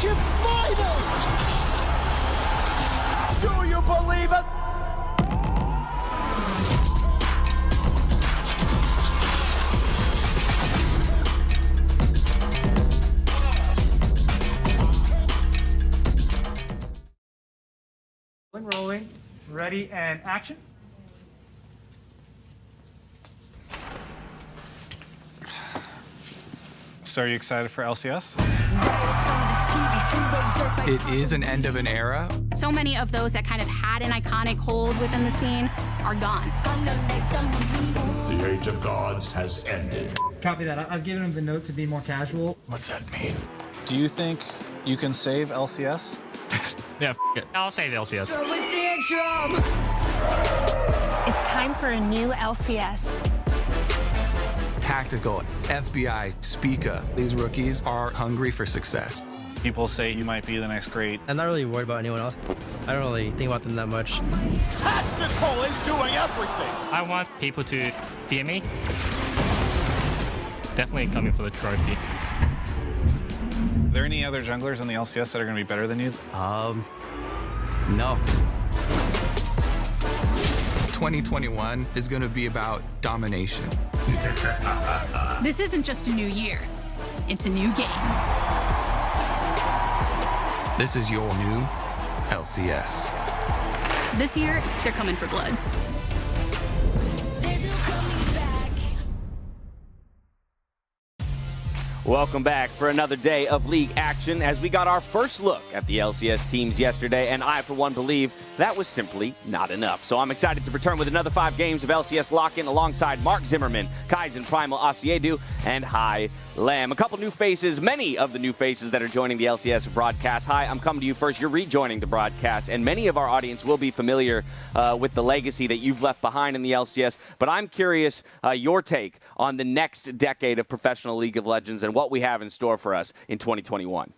Championship Final! Do you believe it? Rolling, ready, and action. So are you excited for LCS? It is an end of an era. So many of those that kind of had an iconic hold within the scene are gone. The Age of Gods has ended. Copy that. I've given him the note to be more casual. What's that mean? Do you think you can save LCS? Yeah, it. I'll save LCS. It's time for a new LCS. Tactical, FBI, Spica. These rookies are hungry for success. People say you might be the next great. I'm not really worried about anyone else. I don't really think about them that much. Tactical is doing everything! I want people to fear me. Definitely coming for the trophy. Are there any other junglers in the LCS that are going to be better than you? No. 2021 is going to be about domination. This isn't just a new year, it's a new game. This is your new LCS. This year, they're coming for blood. Welcome back for another day of league action as we got our first look at the LCS teams yesterday, and I, for one, believe that was simply not enough. So I'm excited to return with another 5 games of LCS lock-in alongside Mark Zimmerman, Kaizen Primal Asiedu, and Hai Lam. A couple new faces, many of the new faces that are joining the LCS broadcast. Hi, I'm coming to you first. You're rejoining the broadcast, and many of our audience will be familiar with the legacy that you've left behind in the LCS, but I'm curious your take on the next decade of professional League of Legends and what we have in store for us in 2021.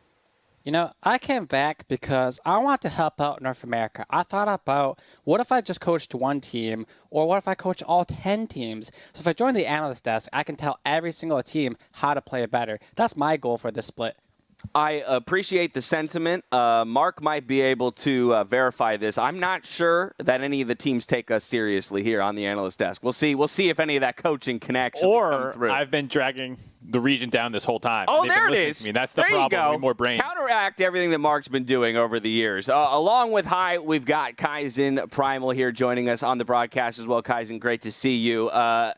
You know, I came back because I want to help out North America. I thought about, what if I just coached one team, or what if I coach all 10 teams? So if I join the analyst desk, I can tell every single team how to play better. That's my goal for this split. I appreciate the sentiment. Mark might be able to verify this. I'm not sure that any of the teams take us seriously here on the analyst desk. We'll see. We'll see if any of that coaching can actually come through. I've been dragging the region down this whole time. Oh, They've there been it listening is. to me. That's the there problem. You go. We need more brains. Counteract everything that Mark's been doing over the years. Along with Hai, we've got Kaizen Primal here joining us on the broadcast as well. Kaizen, great to see you. Our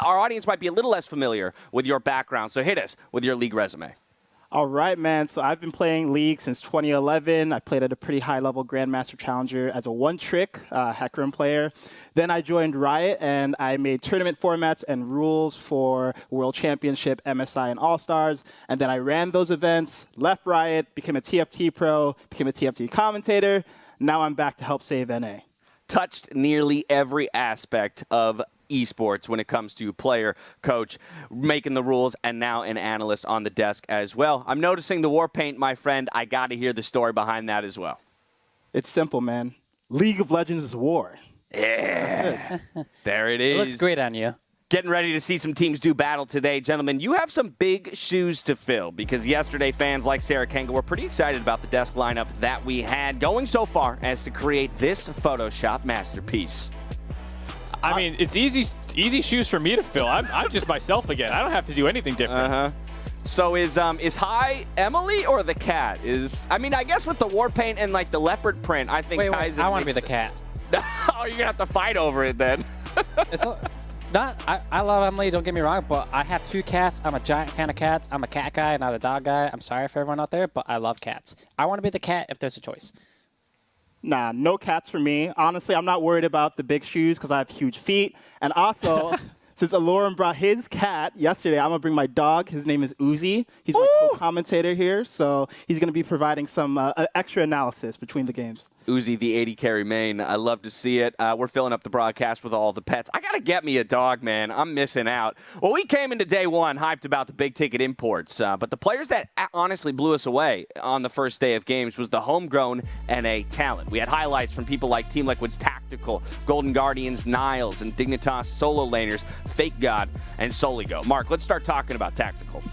audience might be a little less familiar with your background, so hit us with your league resume. All right, man. So I've been playing League since 2011. I played at a pretty high-level Grandmaster Challenger as a one-trick Hecarim player. Then I joined Riot, and I made tournament formats and rules for World Championship, MSI, and All-Stars. And then I ran those events, left Riot, became a TFT pro, became a TFT commentator. Now I'm back to help save NA. Touched nearly every aspect of esports when it comes to player, coach, making the rules, and now an analyst on the desk as well. I'm noticing the war paint, my friend. I got to hear the story behind that as well. It's simple, man. League of Legends is war. Yeah. That's it. There it is. It looks great on you. Getting ready to see some teams do battle today. Gentlemen, you have some big shoes to fill because yesterday fans like Sarah Kenga were pretty excited about the desk lineup that we had, going so far as to create this Photoshop masterpiece. I mean, it's easy shoes for me to fill. I'm just myself again. I don't have to do anything different. So is Hai Emily or the cat? I guess with the war paint and like the leopard print, I think Kaizen. I want to be the cat. Oh, you're gonna have to fight over it then. I love Emily, don't get me wrong, but I have 2 cats. I'm a giant fan of cats. I'm a cat guy, not a dog guy. I'm sorry for everyone out there, but I love cats. I want to be the cat if there's a choice. Nah, no cats for me. Honestly, I'm not worried about the big shoes because I have huge feet. And also, since Aloran brought his cat yesterday, I'm going to bring my dog. His name is Uzi. He's my co-commentator here, so he's going to be providing some extra analysis between the games. Uzi, the 80 carry main. I love to see it. We're filling up the broadcast with all the pets. I got to get me a dog, man. I'm missing out. Well, we came into day one hyped about the big ticket imports, but the players that honestly blew us away on the first day of games was the homegrown NA talent. We had highlights from people like Team Liquid's Tactical, Golden Guardians, Niles, and Dignitas solo laners, Fake God, and Soligo. Mark, let's start talking about Tactical.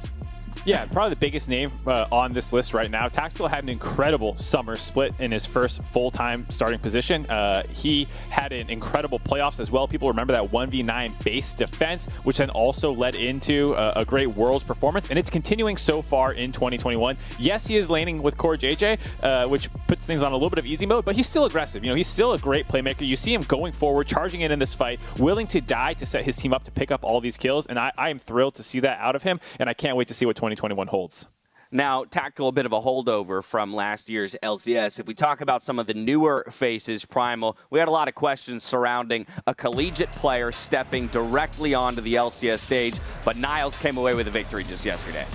Yeah, probably the biggest name on this list right now. Tactical had an incredible summer split in his first full-time starting position. He had an incredible playoffs as well. People remember that 1v9 base defense, which then also led into a great Worlds performance, and it's continuing so far in 2021. Yes, he is laning with Core JJ, which puts things on a little bit of easy mode, but he's still aggressive. You know, he's still a great playmaker. You see him going forward, charging in this fight, willing to die to set his team up to pick up all these kills, and I am thrilled to see that out of him, and I can't wait to see what 2021 holds. Now, Tactical, a bit of a holdover from last year's LCS. If we talk about some of the newer faces, Primal, we had a lot of questions surrounding a collegiate player stepping directly onto the LCS stage, but Niles came away with a victory just yesterday.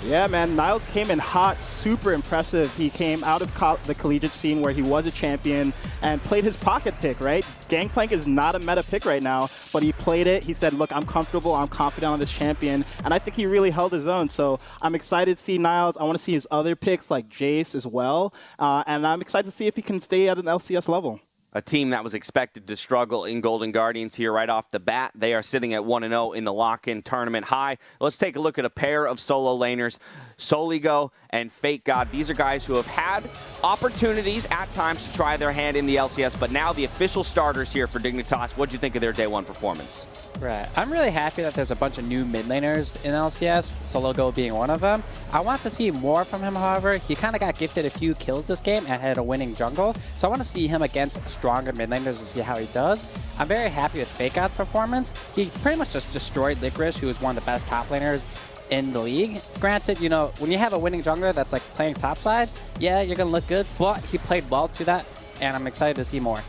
Yeah, man, Niles came in hot, super impressive. He came out of the collegiate scene where he was a champion and played his pocket pick, right? Gangplank is not a meta pick right now, but he played it. He said, look, I'm comfortable, I'm confident on this champion, and I think he really held his own. So I'm excited to see Niles. I want to see his other picks like Jace as well, and I'm excited to see if he can stay at an LCS level. A team that was expected to struggle in Golden Guardians here right off the bat. They are sitting at 1-0 in the lock-in tournament high. Let's take a look at a pair of solo laners, Soligo and Fate God. These are guys who have had opportunities at times to try their hand in the LCS, but now the official starters here for Dignitas. What do you think of their day one performance? Right. I'm really happy that there's a bunch of new mid laners in LCS, Soligo being one of them. I want to see more from him, however. He kind of got gifted a few kills this game and had a winning jungle, so I want to see him against stronger mid laners to see how he does. I'm very happy with Fate God's performance. He pretty much just destroyed Licorice, who is one of the best top laners in the league. Granted, you know, when you have a winning jungler that's like playing topside, yeah, you're going to look good, but he played well to that, and I'm excited to see more.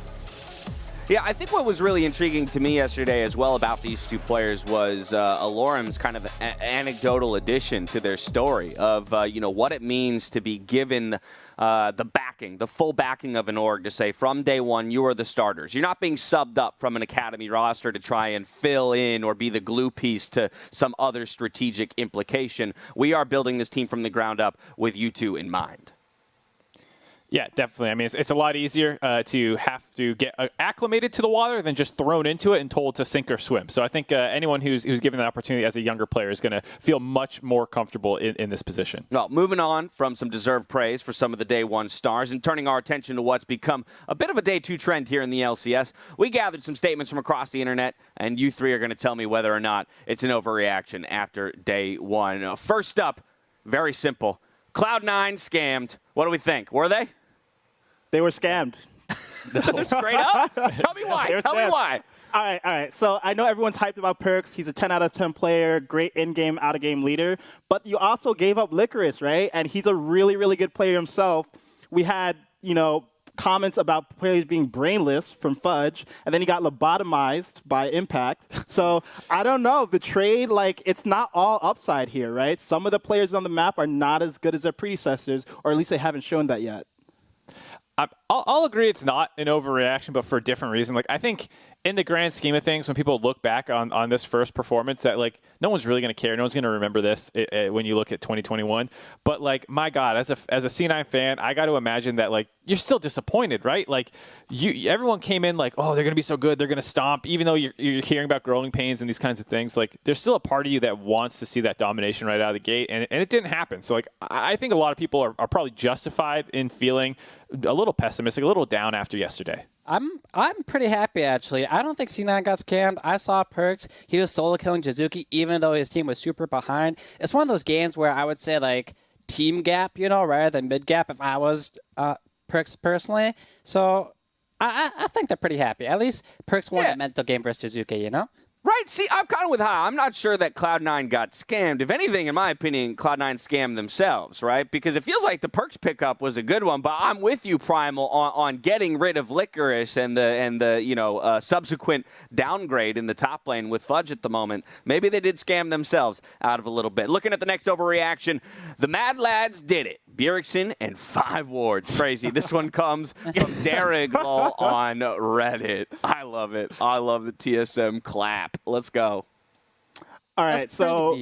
Yeah, I think what was really intriguing to me yesterday as well about these two players was Alorum's kind of anecdotal addition to their story of, you know, what it means to be given the backing, the full backing of an org to say from day one, you are the starters. You're not being subbed up from an academy roster to try and fill in or be the glue piece to some other strategic implication. We are building this team from the ground up with you two in mind. Yeah, definitely. I mean, it's a lot easier to have to get acclimated to the water than just thrown into it and told to sink or swim. So I think anyone who's given the opportunity as a younger player is going to feel much more comfortable in this position. Well, moving on from some deserved praise for some of the day one stars and turning our attention to what's become a bit of a day two trend here in the LCS, we gathered some statements from across the internet, and you three are going to tell me whether or not it's an overreaction after day one. First up, very simple. Cloud9 scammed. What do we think? Were they? They were scammed. Straight up? Tell me why. Tell me why. All right. So I know everyone's hyped about Perks. He's a 10 out of 10 player, great in-game, out-of-game leader. But you also gave up Licorice, right? And he's a really, really good player himself. We had, you know, comments about players being brainless from Fudge, and then he got lobotomized by Impact. So I don't know. The trade, like, it's not all upside here, right? Some of the players on the map are not as good as their predecessors, or at least they haven't shown that yet. I'll agree it's not an overreaction, but for a different reason. Like, I think in the grand scheme of things, when people look back on this first performance, that, like, no one's really going to care. No one's going to remember this when you look at 2021. But, like, my God, as a C9 fan, I got to imagine that, like, you're still disappointed, right? Like, everyone came in like, oh, they're going to be so good. They're going to stomp. Even though you're hearing about growing pains and these kinds of things, like, there's still a part of you that wants to see that domination right out of the gate. And it didn't happen. So, like, I think a lot of people are probably justified in feeling a little pessimistic, a little down after yesterday. I'm pretty happy, actually. I don't think C9 got scammed. I saw Perks. He was solo killing Jizuki, even though his team was super behind. It's one of those games where I would say, like, team gap, you know, rather than mid gap if I was Perks personally. So I think they're pretty happy. At least Perks won a mental game versus Jizuki, you know? Right. See, I'm kind of with High. I'm not sure that Cloud9 got scammed. If anything, in my opinion, Cloud9 scammed themselves, right? Because it feels like the Perks pickup was a good one, but I'm with you, Primal, on getting rid of Licorice and the subsequent downgrade in the top lane with Fudge at the moment. Maybe they did scam themselves out of a little bit. Looking at the next overreaction, the Mad Lads did it. Bjergsen and 5 wards. Crazy. This one comes from Derek on Reddit. I love it. I love the TSM clap. Let's go. All right, so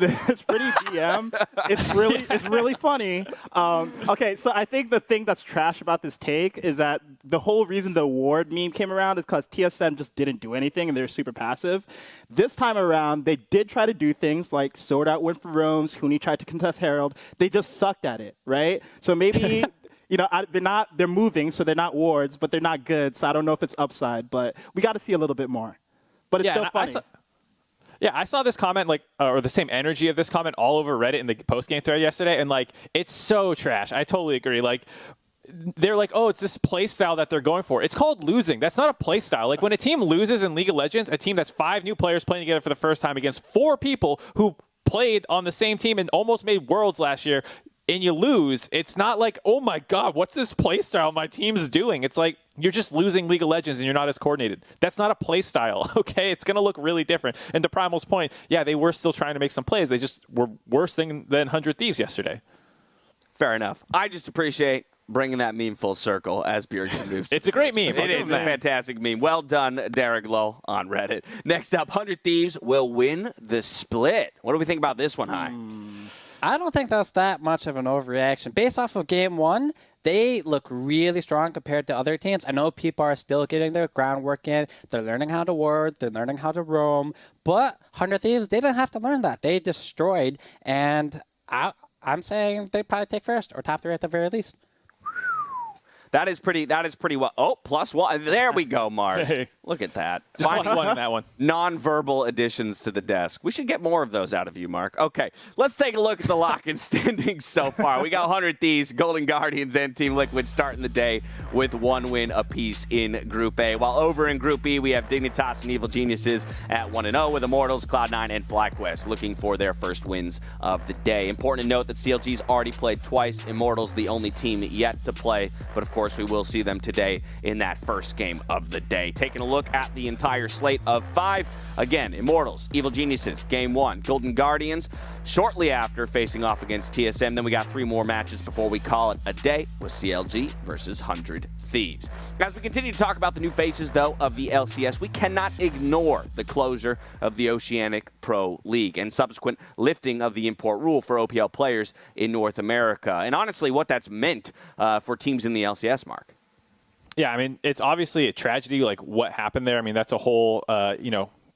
It's pretty DM. It's really funny. Okay, so I think the thing that's trash about this take is that the whole reason the award meme came around is because TSM just didn't do anything and they're super passive. This time around, they did try to do things like Sword Out went for Roams, Huni tried to contest Herald. They just sucked at it, right? So maybe they're moving, so they're not wards, but they're not good. So I don't know if it's upside, but we got to see a little bit more. But it's still funny. I saw this comment, or the same energy of this comment all over Reddit in the post-game thread yesterday, and, it's so trash. I totally agree. They're like, oh, it's this play style that they're going for. It's called losing. That's not a play style. When a team loses in League of Legends, a team that's 5 new players playing together for the first time against 4 people who played on the same team and almost made Worlds last year, and you lose, it's not like, oh my God, what's this play style my team's doing? It's like, you're just losing League of Legends and you're not as coordinated. That's not a play style, okay? It's going to look really different. And to Primal's point, yeah, they were still trying to make some plays. They just were worse than 100 Thieves yesterday. Fair enough. I just appreciate bringing that meme full circle as Bjergsen moves. It's a great meme. It is a fantastic meme. Well done, Derek Lowe on Reddit. Next up, 100 Thieves will win the split. What do we think about this one, High? I don't think that's that much of an overreaction. Based off of game 1, they look really strong compared to other teams. I know people are still getting their groundwork in. They're learning how to ward. They're learning how to roam. But 100 Thieves, they didn't have to learn that. They destroyed. And I'm saying they'd probably take first or top 3 at the very least. That is pretty well. Oh, +1. There we go, Mark. Hey. Look at that. +1 in that one. Non-verbal additions to the desk. We should get more of those out of you, Mark. Okay, let's take a look at the lock-in standings so far. We got 100 Thieves, Golden Guardians, and Team Liquid starting the day with 1 win apiece in Group A. While over in Group B, we have Dignitas and Evil Geniuses at 1-0 with Immortals, Cloud9, and FlyQuest looking for their first wins of the day. Important to note that CLG's already played twice. Immortals, the only team yet to play, but of course we will see them today in that first game of the day. Taking a look at the entire slate of 5. Again, Immortals, Evil Geniuses, Game 1. Golden Guardians, shortly after facing off against TSM. Then we got 3 more matches before we call it a day with CLG versus 100 Thieves. As we continue to talk about the new faces, though, of the LCS, we cannot ignore the closure of the Oceanic Pro League and subsequent lifting of the import rule for OPL players in North America. And honestly, what that's meant for teams in the LCS, Mark. Yeah, I mean, it's obviously a tragedy, what happened there. I mean, that's a whole,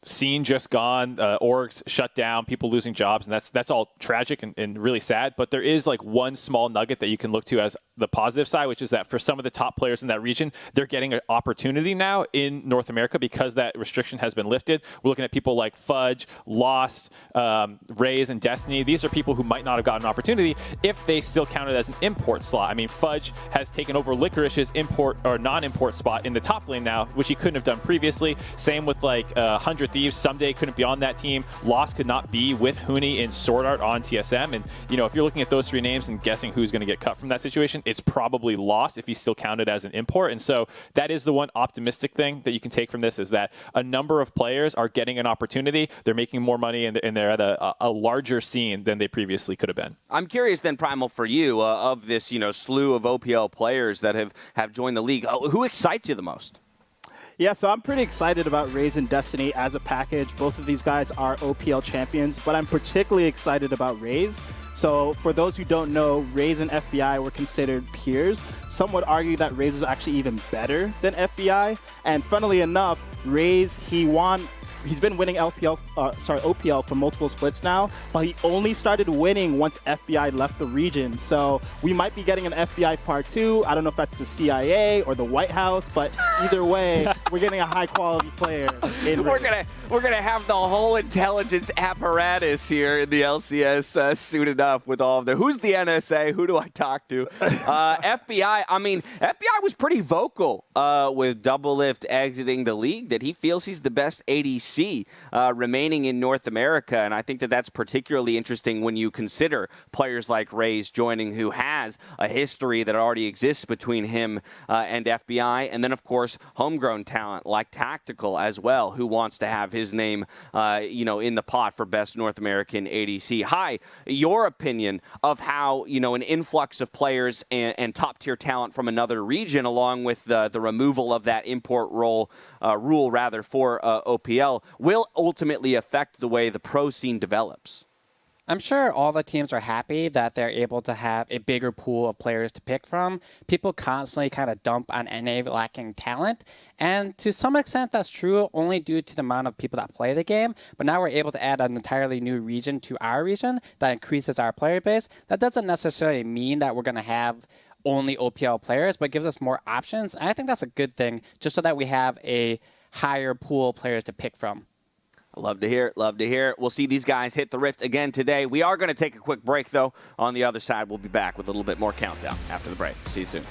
scene just gone, orgs shut down, people losing jobs, and that's all tragic and really sad. But there is one small nugget that you can look to as the positive side, which is that for some of the top players in that region, they're getting an opportunity now in North America because that restriction has been lifted. We're looking at people like Fudge, Lost, Raze, and Destiny. These are people who might not have gotten an opportunity if they still counted as an import slot. I mean, Fudge has taken over Licorice's import or non-import spot in the top lane now, which he couldn't have done previously. Same with 100 Thieves. Someday couldn't be on that team. Lost could not be with Huni in Sword Art on TSM. And, if you're looking at those 3 names and guessing who's going to get cut from that situation, it's probably Lost if he's still counted as an import. And so that is the one optimistic thing that you can take from this, is that a number of players are getting an opportunity. They're making more money, and they're at a larger scene than they previously could have been. I'm curious then, Primal, for you, of this slew of OPL players that have joined the league, who excites you the most? Yeah, so I'm pretty excited about Raze and Destiny as a package. Both of these guys are OPL champions, but I'm particularly excited about Raze. So for those who don't know, Raze and FBI were considered peers. Some would argue that Raze is actually even better than FBI. And funnily enough, Raze, he's been winning OPL for multiple splits now, but he only started winning once FBI left the region. So we might be getting an FBI part 2. I don't know if that's the CIA or the White House, but either way, we're getting a high quality player. We're gonna have the whole intelligence apparatus here in the LCS suited up with all of the. Who's the NSA? Who do I talk to? FBI. I mean, FBI was pretty vocal with Doublelift exiting the league that he feels he's the best ADC remaining in North America, and I think that that's particularly interesting when you consider players like Raze joining, who has a history that already exists between him and FBI, and then of course homegrown talent like Tactical as well, who wants to have his name in the pot for best North American ADC. Hi, your opinion of how an influx of players and top tier talent from another region, along with the removal of that import rule for OPL, will ultimately affect the way the pro scene develops? I'm sure all the teams are happy that they're able to have a bigger pool of players to pick from. People constantly kind of dump on NA lacking talent. And to some extent, that's true only due to the amount of people that play the game. But now we're able to add an entirely new region to our region that increases our player base. That doesn't necessarily mean that we're going to have only OPL players, but gives us more options. And I think that's a good thing, just so that we have a higher pool of players to pick from. Love to hear it. Love to hear it. We'll see these guys hit the Rift again today. We are going to take a quick break, though. On the other side, we'll be back with a little bit more countdown after the break. See you soon.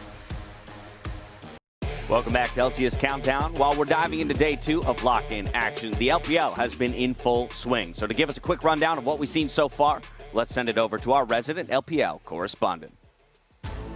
Welcome back to LCS Countdown. While we're diving into day 2 of lock-in action, the LPL has been in full swing. So to give us a quick rundown of what we've seen so far, let's send it over to our resident LPL correspondent.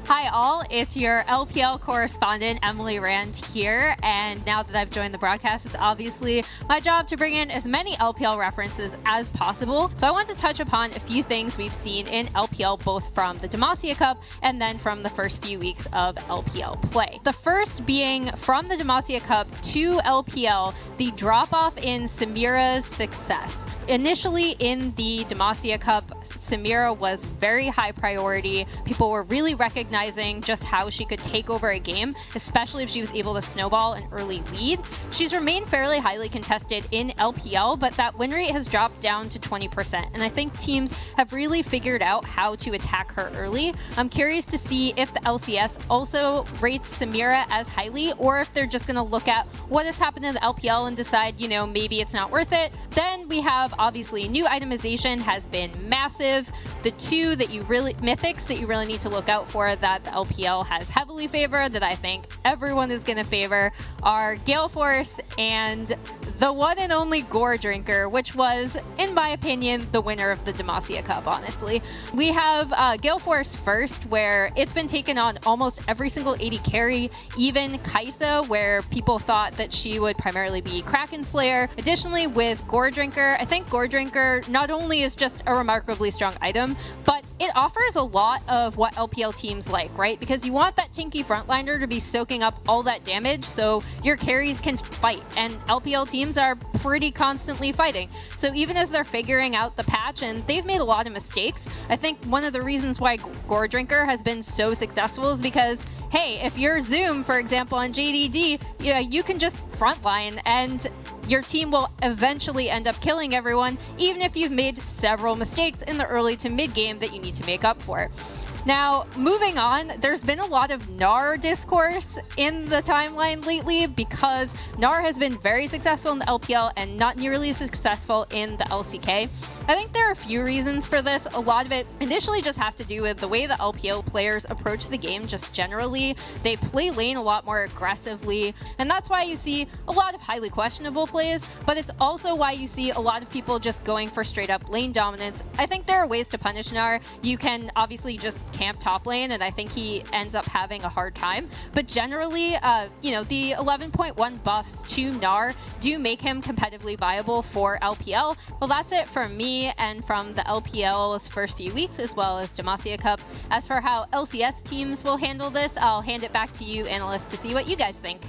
Hi all, it's your LPL correspondent, Emily Rand here, and now that I've joined the broadcast, it's obviously my job to bring in as many LPL references as possible. So I want to touch upon a few things we've seen in LPL, both from the Demacia Cup and then from the first few weeks of LPL play. The first being from the Demacia Cup to LPL, the drop-off in Samira's success. Initially in the Demacia Cup, Samira was very high priority. People were really recognizing just how she could take over a game, especially if she was able to snowball an early lead. She's remained fairly highly contested in LPL, but that win rate has dropped down to 20%. And I think teams have really figured out how to attack her early. I'm curious to see if the LCS also rates Samira as highly, or if they're just going to look at what has happened in the LPL and decide, you know, maybe it's not worth it. Then we have obviously new itemization has been massive. The two that mythics that you really need to look out for that the LPL has heavily favored, that I think everyone is going to favor, are Gale Force and the one and only Gore Drinker, which was, in my opinion, the winner of the Demacia Cup, honestly. We have Gale Force first, where it's been taken on almost every single AD carry, even Kai'Sa, where people thought that she would primarily be Kraken Slayer. Additionally, with Gore Drinker, I think Gore Drinker not only is just a remarkably strong item, but it offers a lot of what LPL teams like, right? Because you want that tanky frontliner to be soaking up all that damage so your carries can fight, and LPL teams are pretty constantly fighting. So even as they're figuring out the patch, and they've made a lot of mistakes, I think one of the reasons why Gore Drinker has been so successful is because, hey, if you're Zoom, for example, on JDD, you can just frontline and your team will eventually end up killing everyone, even if you've made several mistakes in the early to mid game that you need to make up for. Now, moving on, there's been a lot of Gnar discourse in the timeline lately because Gnar has been very successful in the LPL and not nearly as successful in the LCK. I think there are a few reasons for this. A lot of it initially just has to do with the way the LPL players approach the game just generally. They play lane a lot more aggressively, and that's why you see a lot of highly questionable plays, but it's also why you see a lot of people just going for straight up lane dominance. I think there are ways to punish Gnar. You can obviously just camp top lane, and I think he ends up having a hard time. But generally, the 11.1 buffs to Gnar do make him competitively viable for LPL. Well, that's it from me and from the LPL's first few weeks, as well as Demacia Cup. As for how LCS teams will handle this, I'll hand it back to you, Analyst, to see what you guys think.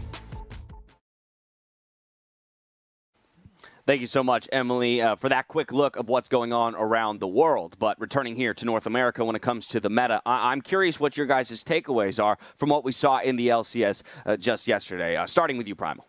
Thank you so much, Emily, for that quick look of what's going on around the world. But returning here to North America when it comes to the meta, I'm curious what your guys' takeaways are from what we saw in the LCS just yesterday. Starting with you, Primal.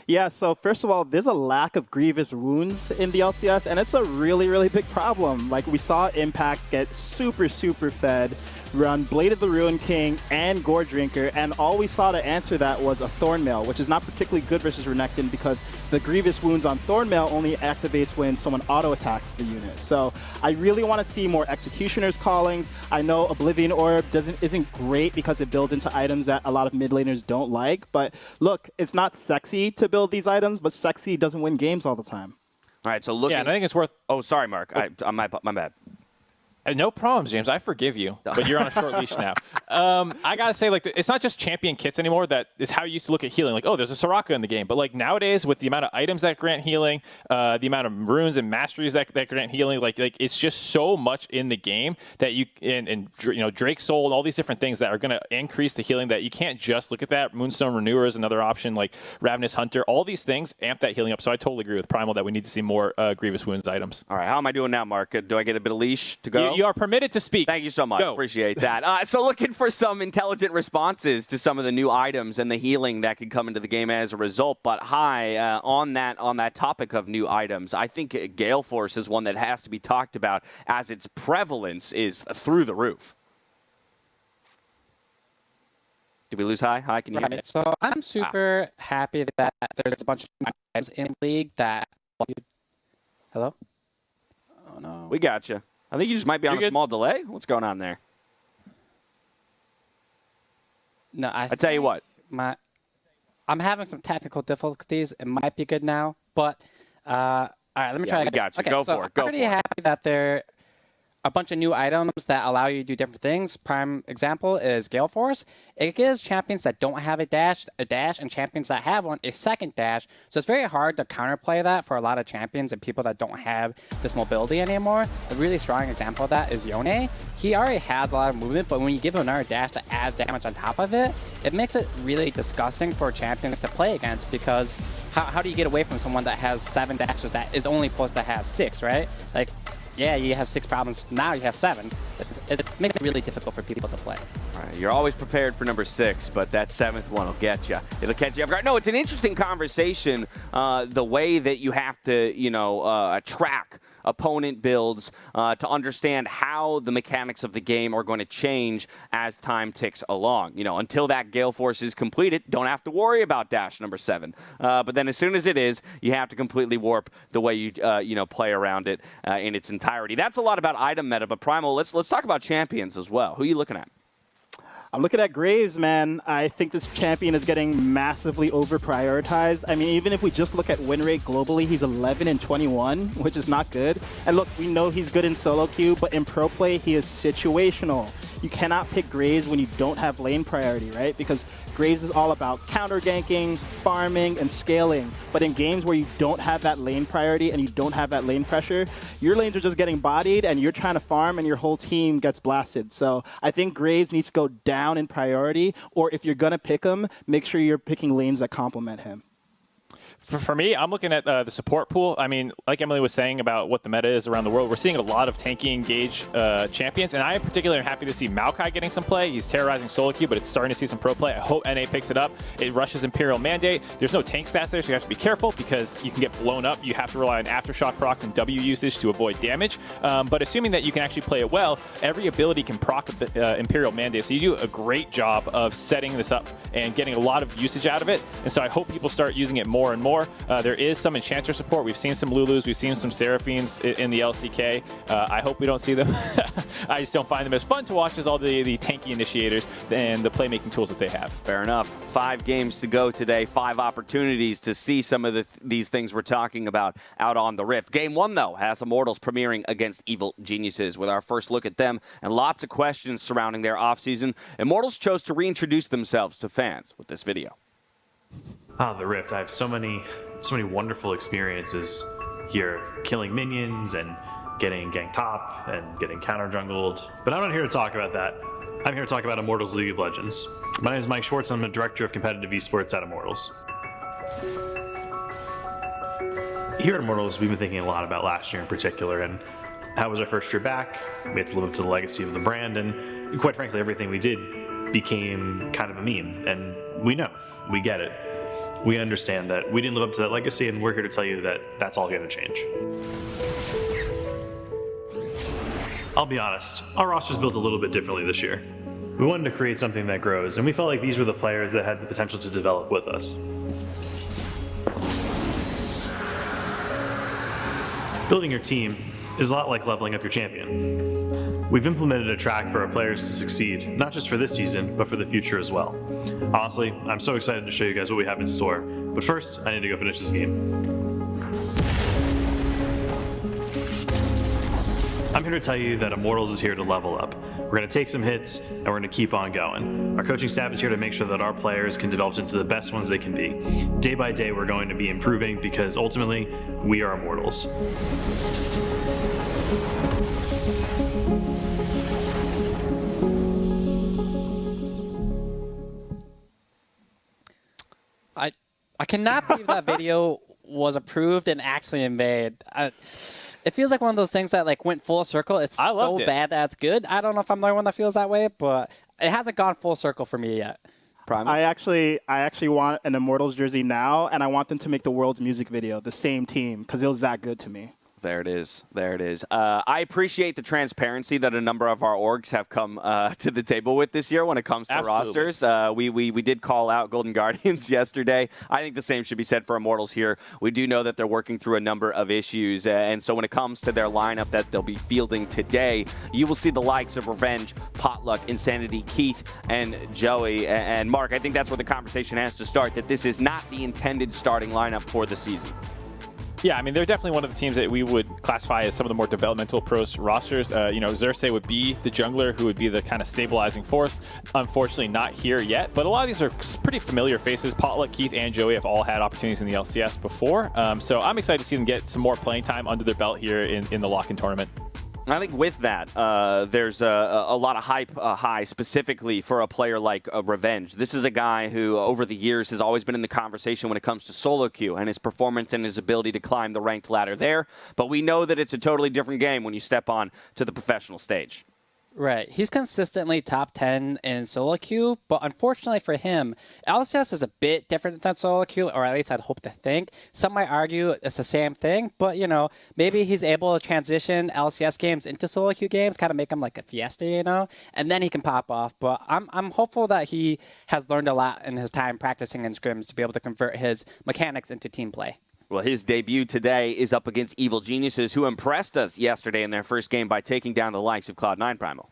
Yeah, so first of all, there's a lack of grievous wounds in the LCS, and it's a really, really big problem. Like, we saw Impact get super, super fed, run Blade of the Ruin King and Gore Drinker, and all we saw to answer that was a Thornmail, which is not particularly good versus Renekton because the grievous wounds on Thornmail only activates when someone auto-attacks the unit. So I really want to see more Executioner's Callings. I know Oblivion Orb isn't great because it builds into items that a lot of mid laners don't like, but look, it's not sexy to build these items, but sexy doesn't win games all the time. All right, so looking... Yeah, and I think it's worth... Oh, sorry, Mark. My bad. No problems, James. I forgive you, but you're on a short leash now. I gotta say, like, it's not just champion kits anymore. That is how you used to look at healing. Like, oh, there's a Soraka in the game. But like nowadays, with the amount of items that grant healing, the amount of runes and masteries that grant healing, like it's just so much in the game that you and you know, Drake's Soul and all these different things that are gonna increase the healing. That you can't just look at that. Moonstone Renewer is another option. Like Ravenous Hunter, all these things amp that healing up. So I totally agree with Primal that we need to see more Grievous Wounds items. All right, how am I doing now, Mark? Do I get a bit of leash to go? You are permitted to speak. Thank you so much. Go. Appreciate that. So looking for some intelligent responses to some of the new items and the healing that could come into the game as a result. But on that topic of new items, I think Gale Force is one that has to be talked about as its prevalence is through the roof. Did we lose Hi? Hi, can you hear me? So I'm super happy that there's a bunch of items in the league that... Hello? Oh, no. We got you. I think you just might be on a small delay. What's going on there? No, I tell you what. I'm having some technical difficulties. It might be good now, but all right, let me try again. Got you. Okay, Go so for it. I'm pretty happy that there are a bunch of new items that allow you to do different things. Prime example is Gale Force. It gives champions that don't have a dash, and champions that have one, a second dash. So it's very hard to counterplay that for a lot of champions and people that don't have this mobility anymore. A really strong example of that is Yone. He already has a lot of movement, but when you give him another dash that adds damage on top of it, it makes it really disgusting for champions to play against, because how do you get away from someone that has 7 dashes that is only supposed to have 6, right? Like, yeah, you have 6 problems. Now you have 7. It makes it really difficult for people to play. All right, you're always prepared for number 6, but that 7th one will get you. It'll catch you off guard. No, it's an interesting conversation, the way that you have to, you know, track opponent builds to understand how the mechanics of the game are going to change as time ticks along. You know, until that Gale Force is completed, don't have to worry about dash number 7. But then as soon as it is, you have to completely warp the way you you know, play around it in its entirety. That's a lot about item meta, but Primal, let's talk about champions as well. Who are you looking at? I'm looking at Graves, man. I think this champion is getting massively over-prioritized. I mean, even if we just look at win rate globally, he's 11 and 21, which is not good. And look, we know he's good in solo queue, but in pro play, he is situational. You cannot pick Graves when you don't have lane priority, right? Because Graves is all about counter ganking, farming, and scaling. But in games where you don't have that lane priority and you don't have that lane pressure, your lanes are just getting bodied and you're trying to farm and your whole team gets blasted. So I think Graves needs to go down in priority, or if you're going to pick him, make sure you're picking lanes that complement him. For me, I'm looking at the support pool. I mean, like Emily was saying about what the meta is around the world, we're seeing a lot of tanky engage champions, and I am particularly happy to see Maokai getting some play. He's terrorizing solo queue, but it's starting to see some pro play. I hope NA picks it up. It rushes Imperial Mandate. There's no tank stats there, so you have to be careful because you can get blown up. You have to rely on Aftershock procs and W usage to avoid damage. But assuming that you can actually play it well, every ability can proc Imperial Mandate. So you do a great job of setting this up and getting a lot of usage out of it. And so I hope people start using it more and more. There is some Enchanter support. We've seen some Lulus. We've seen some Seraphines in the LCK. I hope we don't see them. I just don't find them as fun to watch as all the tanky initiators and the playmaking tools that they have. Fair enough. 5 games to go today. 5 opportunities to see some of these things we're talking about out on the Rift. Game 1, though, has Immortals premiering against Evil Geniuses. With our first look at them and lots of questions surrounding their offseason, Immortals chose to reintroduce themselves to fans with this video. The Rift. I have so many wonderful experiences here, killing minions and getting ganked top and getting counter jungled. But I'm not here to talk about that. I'm here to talk about Immortals League of Legends. My name is Mike Schwartz. I'm the Director of Competitive Esports at Immortals. Here at Immortals, we've been thinking a lot about last year in particular, and how was our first year back? We had to live up to the legacy of the brand, and quite frankly, everything we did became kind of a meme. And we know, we get it. We understand that we didn't live up to that legacy, and we're here to tell you that that's all going to change. I'll be honest, our roster's built a little bit differently this year. We wanted to create something that grows, and we felt like these were the players that had the potential to develop with us. Building your team is a lot like leveling up your champion. We've implemented a track for our players to succeed, not just for this season, but for the future as well. Honestly, I'm so excited to show you guys what we have in store, but first, I need to go finish this game. I'm here to tell you that Immortals is here to level up. We're going to take some hits, and we're going to keep on going. Our coaching staff is here to make sure that our players can develop into the best ones they can be. Day by day, we're going to be improving because ultimately, we are Immortals. I cannot believe that video was approved and actually made. It feels like one of those things that like went full circle. It's so bad that it's good. I don't know if I'm the only one that feels that way, but it hasn't gone full circle for me yet. Prime. I actually want an Immortals jersey now, and I want them to make the world's music video the same team because it was that good to me. There it is. There it is. I appreciate the transparency that a number of our orgs have come to the table with this year when it comes to rosters. We did call out Golden Guardians yesterday. I think the same should be said for Immortals here. We do know that they're working through a number of issues, and so when it comes to their lineup that they'll be fielding today, you will see the likes of Revenge, Potluck, Insanity, Keith, and Joey. And Mark, I think that's where the conversation has to start, that this is not the intended starting lineup for the season. Yeah, I mean, they're definitely one of the teams that we would classify as some of the more developmental pros rosters. Xerxes would be the jungler who would be the kind of stabilizing force. Unfortunately, not here yet, but a lot of these are pretty familiar faces. Potluck, Keith, and Joey have all had opportunities in the LCS before, so I'm excited to see them get some more playing time under their belt here in the lock-in tournament. I think with that, there's a lot of hype high specifically for a player like Revenge. This is a guy who, over the years, has always been in the conversation when it comes to solo queue and his performance and his ability to climb the ranked ladder there. But we know that it's a totally different game when you step on to the professional stage. Right. He's consistently top 10 in solo queue, but unfortunately for him, LCS is a bit different than solo queue, or at least I'd hope to think. Some might argue it's the same thing, but, maybe he's able to transition LCS games into solo queue games, kind of make them like a fiesta, and then he can pop off. But I'm hopeful that he has learned a lot in his time practicing in scrims to be able to convert his mechanics into team play. Well, his debut today is up against Evil Geniuses, who impressed us yesterday in their first game by taking down the likes of Cloud9 Primal.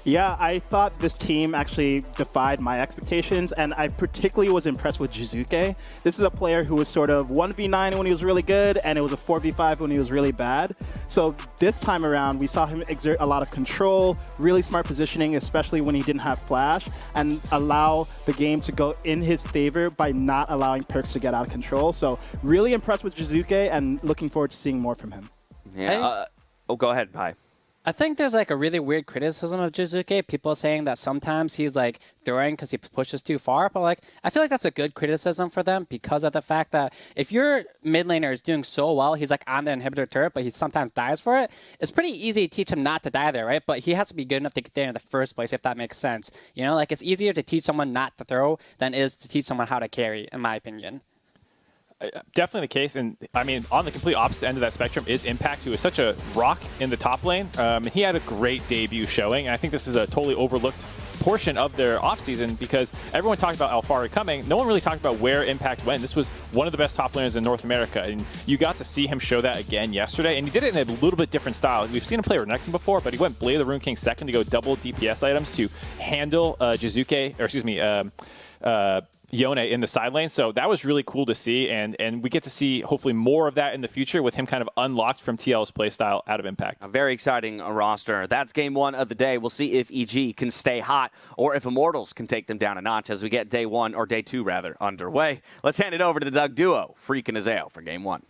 Yeah, I thought this team actually defied my expectations, and I particularly was impressed with Jizuke. This is a player who was sort of 1v9 when he was really good, and it was a 4v5 when he was really bad. So this time around, we saw him exert a lot of control, really smart positioning, especially when he didn't have flash, and allow the game to go in his favor by not allowing Perks to get out of control. So really impressed with Jizuke, and looking forward to seeing more from him. Yeah. Go ahead, Pi. I think there's like a really weird criticism of Jizuke. People saying that sometimes he's like throwing because he pushes too far. But like, I feel like that's a good criticism for them because of the fact that if your mid laner is doing so well, he's like on the inhibitor turret, but he sometimes dies for it. It's pretty easy to teach him not to die there, right? But he has to be good enough to get there in the first place, if that makes sense. Like it's easier to teach someone not to throw than it is to teach someone how to carry, in my opinion. Definitely the case, and I mean, on the complete opposite end of that spectrum is Impact, who is such a rock in the top lane. He had a great debut showing, and I think this is a totally overlooked portion of their offseason because everyone talked about Alfari coming. No one really talked about where Impact went. This was one of the best top laners in North America, and you got to see him show that again yesterday, and he did it in a little bit different style. We've seen him play Renekton before, but he went Blade of the Rune King second to go double DPS items to handle Yone in the side lane. So that was really cool to see, and we get to see hopefully more of that in the future with him kind of unlocked from TL's playstyle out of Impact. A very exciting roster. That's game one of the day. We'll see if EG can stay hot or if Immortals can take them down a notch as we get day two underway. Let's hand it over to the Doug Duo, Freak and Azael, for game one.